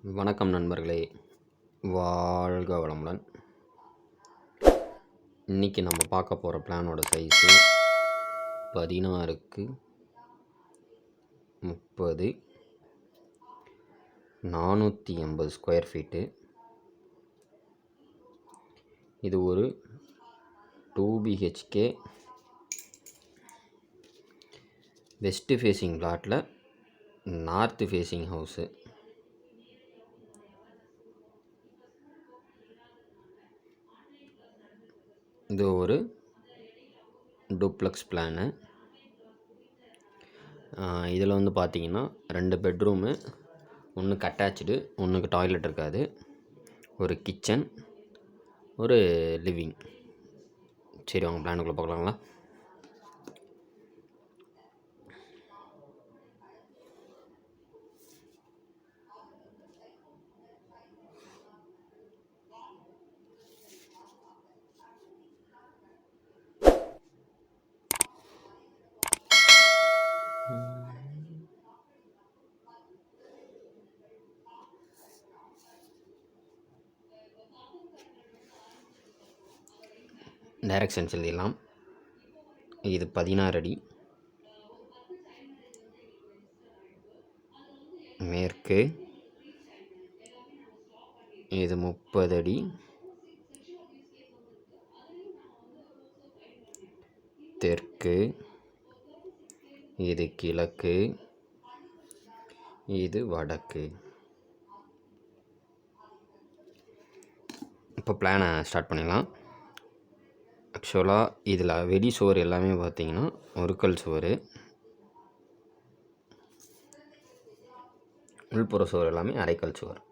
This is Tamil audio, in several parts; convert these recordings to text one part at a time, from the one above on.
வணக்கம் நண்பர்களே, வாழ்க வளமுடன். இன்றைக்கி நம்ம பார்க்க போகிற பிளானோட சைஸு 16க்கு 30 480 ஸ்கொயர் ஃபீட்டு. இது ஒரு 2 BHK வெஸ்ட் ஃபேஸிங் பிளாட்டில் நார்த் ஃபேஸிங் ஹவுஸு. இது ஒரு டூப்ளக்ஸ் பிளானு. இதில் வந்து பார்த்திங்கன்னா 2 பெட்ரூமு, ஒன்றுக்கு அட்டாச்சு, ஒன்றுக்கு டாய்லெட் இருக்காது, ஒரு கிச்சன், ஒரு லிவிங். சரி, அவங்க பிளானுக்குள்ளே பார்க்கலாங்களா? டைரக்ஷன்ஸ் எழுதிடலாம். இது 16 அடி மேற்கு, இது 30 அடி தெற்கு, இது கிழக்கு, இது வடக்கு. இப்போ பிளானை ஸ்டார்ட் பண்ணிடலாம். ஆக்சுவலாக இதில் வெளி சுவர் எல்லாமே பார்த்திங்கன்னா ஒருக்கல் சுவர், உள்புற சுவர் எல்லாமே அரைக்கல் சுவர்.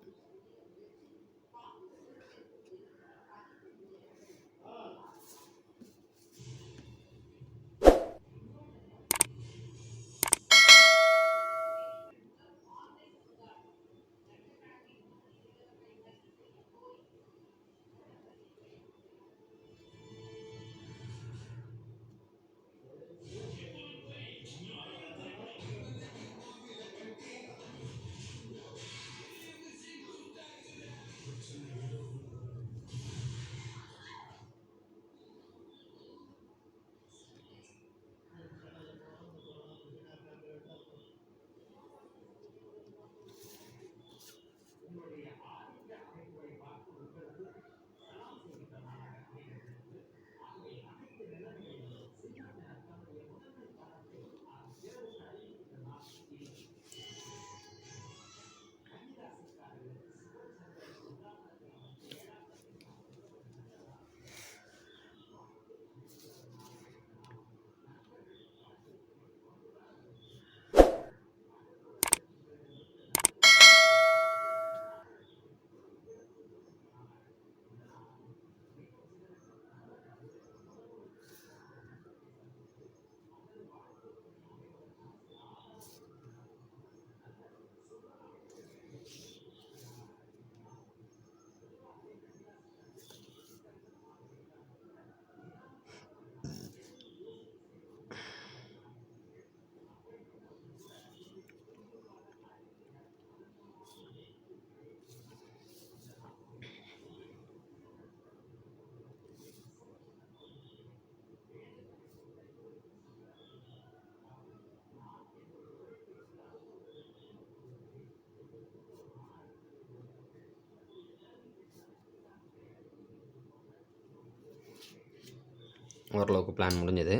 ஓரளவுக்கு பிளான் முடிஞ்சது.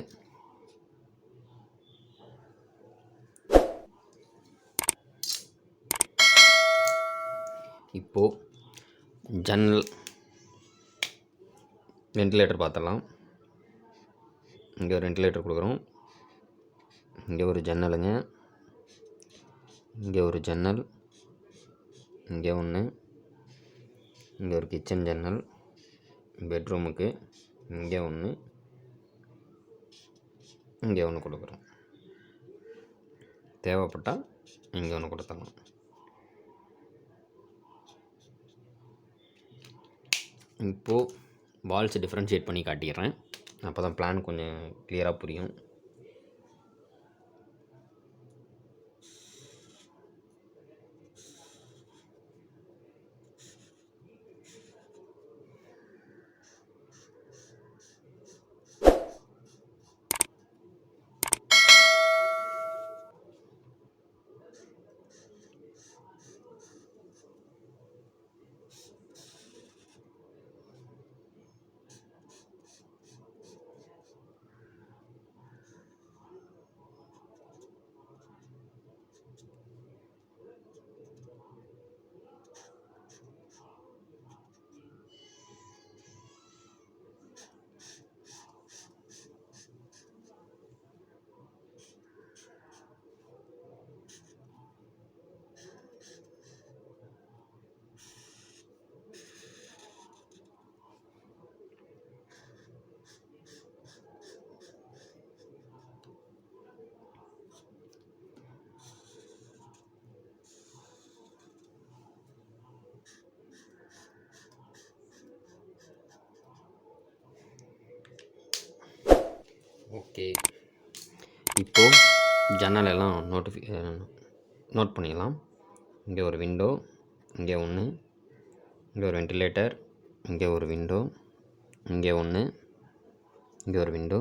இப்போது ஜன்னல் வென்டிலேட்டர் பார்த்துடலாம். இங்கே ஒரு வென்டிலேட்டர் கொடுக்குறோம். இங்கே ஒரு ஜன்னலுங்க, இங்கே ஒரு ஜன்னல், இங்கே ஒன்று, இங்கே ஒரு கிச்சன் ஜன்னல் பெட்ரூமுக்கு, இங்கே ஒன்று, இங்கே ஒன்று கொடுக்குறோம். தேவைப்பட்டால் இங்கே ஒன்று கொடுத்தலாம். இப்போது வால்ஸ் டிஃப்ரென்ஷியேட் பண்ணி காட்டிடுறேன், அப்போ தான் பிளான் கொஞ்சம் கிளியராக புரியும். ஓகே, இப்போது ஜன்னல் எல்லாம் நோட் பண்ணிடலாம். இங்கே ஒரு விண்டோ, இங்கே ஒன்று, இங்கே ஒரு வென்டிலேட்டர், இங்கே ஒரு விண்டோ, இங்கே ஒன்று, இங்கே ஒரு விண்டோ,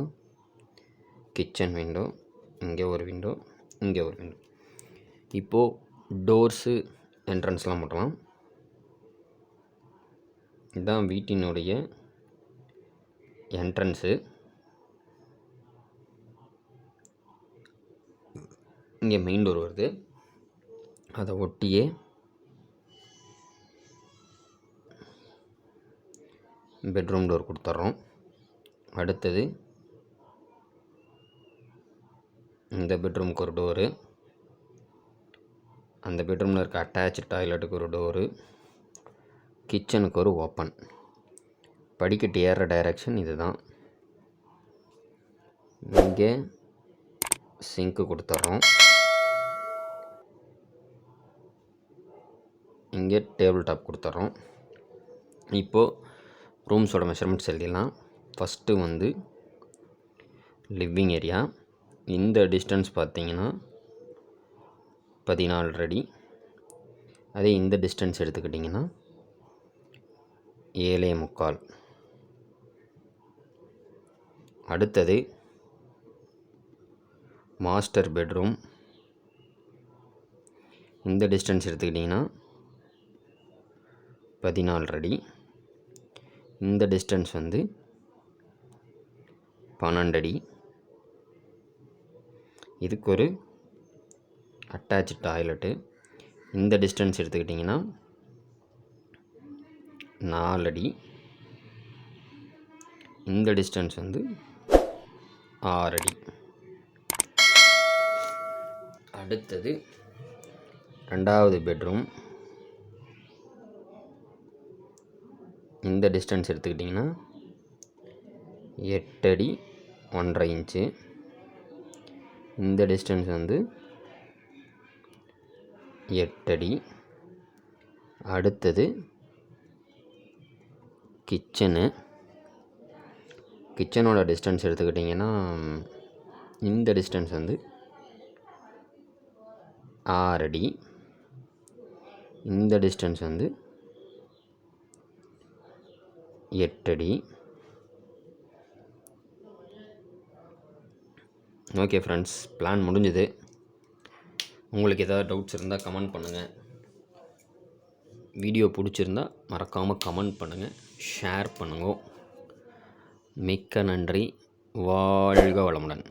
கிச்சன் விண்டோ, இங்கே ஒரு விண்டோ, இங்கே ஒரு விண்டோ. இப்போது டோர்ஸு என்ட்ரன்ஸ்லாம் மட்டும். இதுதான் வீட்டினுடைய என்ட்ரன்ஸு. இங்கே மெயின் டோர் வருது, அதை ஒட்டியே பெட்ரூம் டோர் கொடுத்துட்றோம். அடுத்தது இந்த பெட்ரூமுக்கு ஒரு டோரு, அந்த பெட்ரூமில் இருக்க அட்டாச்சு டாய்லெட்டுக்கு ஒரு டோரு, கிச்சனுக்கு ஒரு ஓப்பன். படிக்கட்டு ஏறுற டைரக்ஷன் இது தான். இங்கே சிங்க்கு கொடுத்துட்றோம். இங்கே டேபிள் டாப் கொடுத்துட்றோம். இப்போது ரூம்ஸோட மெஷர்மெண்ட்ஸ் எழுதிடலாம். ஃபஸ்ட்டு வந்து லிவிங் ஏரியா. இந்த டிஸ்டன்ஸ் பார்த்திங்கன்னா 14 அடி. அதே இந்த டிஸ்டன்ஸ் எடுத்துக்கிட்டிங்கன்னா 7.25. அடுத்தது மாஸ்டர் பெட்ரூம். இந்த டிஸ்டன்ஸ் எடுத்துக்கிட்டிங்கன்னா 14 அடி. இந்த டிஸ்டன்ஸ் வந்து 12 அடி. இதுக்கு ஒரு அட்டாச்சு டாய்லெட்டு. இந்த டிஸ்டன்ஸ் எடுத்துக்கிட்டிங்கன்னா 4 அடி. இந்த டிஸ்டன்ஸ் வந்து 6 அடி. அடுத்தது ரெண்டாவது பெட்ரூம். இந்த டிஸ்டன்ஸ் எடுத்துக்கிட்டிங்கன்னா 8 அடி 1.5 இன்ச்சு. இந்த டிஸ்டன்ஸ் வந்து 8 அடி. அடுத்தது கிச்சனோட டிஸ்டன்ஸ் எடுத்துக்கிட்டிங்கன்னா இந்த டிஸ்டன்ஸ் வந்து 6 அடி. இந்த டிஸ்டன்ஸ் வந்து 8 அடி. ஓகே ஃப்ரெண்ட்ஸ், பிளான் முடிஞ்சுது. உங்களுக்கு ஏதாவது டவுட்ஸ் இருந்தால் கமெண்ட் பண்ணுங்கள். வீடியோ பிடிச்சிருந்தா மறக்காமல் கமெண்ட் பண்ணுங்கள், ஷேர் பண்ணுங்க. மிக்க நன்றி. வாழ்க வளமுடன்.